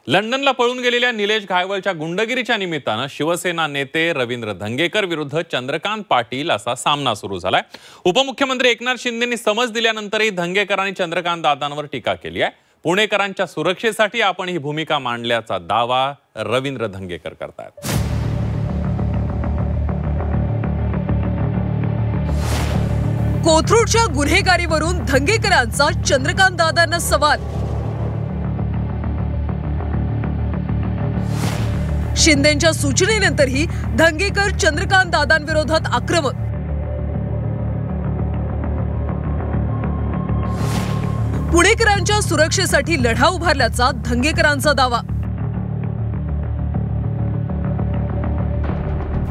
लंडनला पळून गेलेल्या निलेश घायवळच्या गुंडगिरीच्या निमित्तानं शिवसेना नेते रवींद्र धंगेकर विरुद्ध चंद्रकांत पाटील असा सामना सुरू झालाय। उपमुख्यमंत्री एकनाथ शिंदेंनी समज दिल्यानंतरही धंगेकरांनी चंद्रकांत दादांवर टीका केली आहे। पुणेकरांच्या सुरक्षेसाठी आपण ही भूमिका मांडल्याचा दावा रवींद्र धंगेकर करतात। कोथरूडच्या गुन्हेगारीवरून धंगेकरांचा चंद्रकांत दादांना सवाल। शिंदेंच्या सूचनेनंतरही धंगेकर चंद्रकांत दादांविरोधात आक्रमक। पुणेकरांच्या सुरक्षेसाठी लढा उभारल्याचा धंगेकरांचा दावा।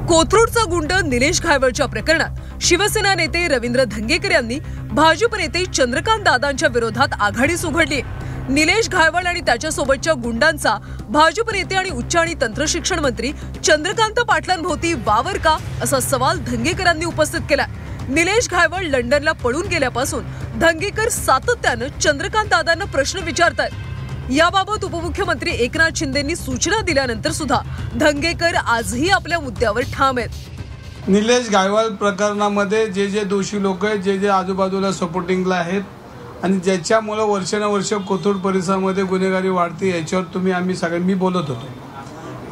कोथरूडचा गुंड निलेश घायवळच्या प्रकरणात शिवसेना नेते रवींद्र धंगेकर यांनी भाजप नेते चंद्रकांत दादांच्या विरोधात आघाडीच उघडली। निलेश घायवळ आणि त्याच्यासोबतच्या गुंडांचा भाजप नेते आणि उच्च आणि तंत्रशिक्षण मंत्री चंद्रकांत पाटलांभोवती वावर का असा सवाल धंगेकरांनी उपस्थित केला। निलेश घायवळ लंडनला पळून गेल्यापासून धंगेकर सातत्यानं चंद्रकांत दादांना प्रश्न विचारतात। याबाबत उपमुख्यमंत्री एकनाथ शिंदेंनी सूचना दिल्यानंतर सुद्धा धंगेकर आजही आपल्या मुद्द्यावर ठाम आहेत। निलेश घायवळ प्रकरणामध्ये जे दोषी लोक आहेत, जे आजूबाजूला सपोर्टिंगला आहेत आणि ज्याच्यामुळे वर्षानुवर्ष कोथरूड परिसरामध्ये गुन्हेगारी वाढते, याच्यावर मी बोलत होतो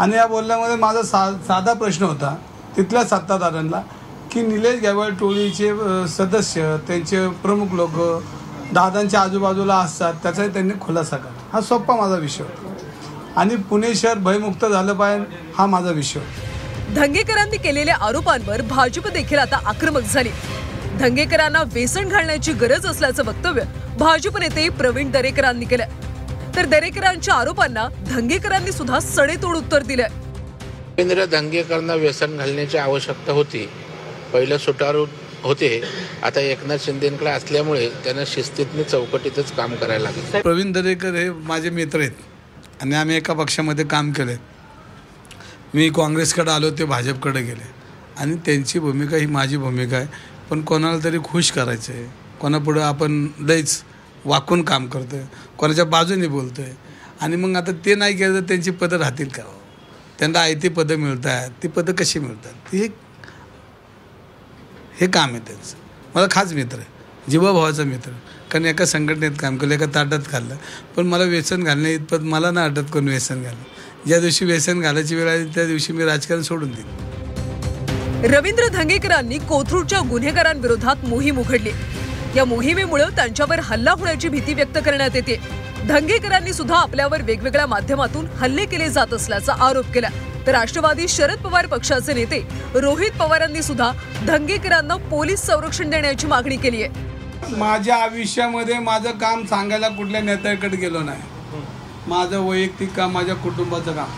आणि या बोलण्यामध्ये माझा साधा प्रश्न होता तिथल्या सत्ताधाऱ्यांना की निलेश घायवळ टोळीचे सदस्य, त्यांचे प्रमुख लोक दादांच्या आजूबाजूला असतात, त्याचा त्यांनी खुलासा करा। हा सोपा माझा विषय होता आणि पुणे शहर भयमुक्त झालं पाहिजे, हा माझा विषय होता। धंगेकरांनी केलेल्या आरोपांवर भाजप देखील आता आक्रमक झाली। धंगेकरांना वेसण घालण्याची गरज असल्याचं वक्तव्य भाजप नेते प्रवीण दरेकरांनी केलं, तर दरेकरांच्या आरोपांना धंगेकरांनी सुद्धा सडेतोड उत्तर दिलं। रवींद्र धंगेकरांना वेसण घालण्याची आवश्यकता होती, पहिलं सुटारू होते, आता एकनाथ शिंदेंकडे असल्यामुळे त्यांना शिस्तीतने चौकटीतच काम करायला लागलं। प्रवीण दरेकर हे माझे मित्र आहेत आणि आम्ही एका पक्षामध्ये काम केले। मी काँग्रेसकडे आलो, ते भाजपकडे गेले आणि त्यांची भूमिका ही माझी भूमिका आहे, पण कोणाला तरी खुश करायचं आहे, कोणापुढं आपण लईच वाकून काम करतोय, कोणाच्या बाजूने बोलतोय आणि मग आता ते नाही केलं तर त्यांची पदं राहतील का? त्यांना आयती पदं मिळत आहेत, ती पदं कशी मिळतात? हे काम आहे त्यांचं। मला खास मित्र आहे, जीवाभावाचा मित्र, कारण एका संघटनेत काम केलं, एका ताटात खाल्लं, पण मला व्यसन घालणे इतपत मला ना आठवत कोण व्यसन घालणं। ज्या दिवशी व्यसन घालायची वेळ आली त्या दिवशी मी राजकारण सोडून दिलं। रवींद्र धंगेकरांनी कोथरूडच्या गुन्हेगारांविरोधात मोहीम उघडली। या मोहिमेमुळे त्यांच्यावर हल्ला होण्याची भीती व्यक्त करण्यात येते। धंगेकरांनी सुद्धा आपल्यावर वेगवेगळ्या माध्यमातून हल्ले केले जात असल्याचा आरोप केला, तर राष्ट्रवादी शरद पवार पक्षाचे नेते रोहित पवारांनी सुद्धा धंगेकरांना पोलीस संरक्षण देण्याची मागणी केली आहे। माझ्या आयुष्यामध्ये माझं काम सांगायला कुठल्या नेत्याकडे गेलो नाही, माझं वैयक्तिक काम, माझ्या कुटुंबाचं काम,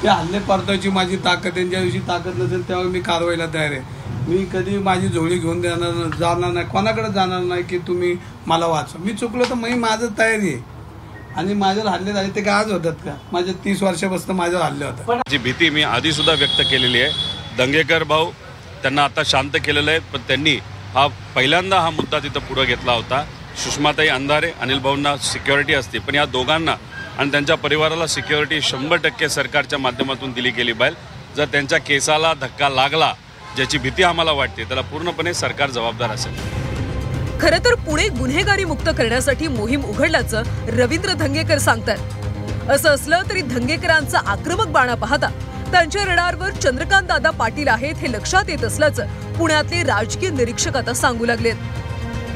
ते हल्ले परताची माझी ताकद, त्यांच्या दिवशी ताकद नसेल तेव्हा मी कारवाईला तयार आहे। मी कधी माझी झोळी घेऊन जाणार नाही, कोणाकडे जाणार नाही की तुम्ही मला वाचवा। मी चुकलो तर मी माझं तयारी आहे आणि माझ्यावर हल्ले झाले ते काय आज होतात का? माझ्या 30 वर्षापासून माझ्यावर हल्ले होतात। जी भीती मी आधी सुद्धा व्यक्त केलेली आहे। धंगेकर भाऊ त्यांना आता शांत केलेलं आहे, पण त्यांनी पहिल्यांदा हा मुद्दा तिथं पुढे घेतला होता। सुषमाताई अंधारे, अनिल भाऊंना सिक्युरिटी असते, पण या दोघांना आणि त्यांच्या परिवाराला सिक्युरिटी 100% सरकारच्या माध्यमातून दिली गेली पाहिजे। जर त्यांच्या केसाला धक्का लागला, ज्याची भीती आम्हाला वाटते, त्याला पूर्णपणे सरकार जबाबदार असेल। खरं तर पुणे गुन्हेगारी मुक्त करण्यासाठी मोहीम उघडल्याचं रवींद्र धंगेकर सांगतात। असं असलं तरी धंगेकरांचा आक्रमक बाणा पाहता त्यांच्या रडारवर चंद्रकांत दादा पाटील आहेत हे लक्षात येत असल्याचं पुण्यातले राजकीय निरीक्षक आता सांगू लागलेत।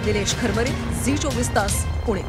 निलेश खरमरे, झी 24 तास, पुणे।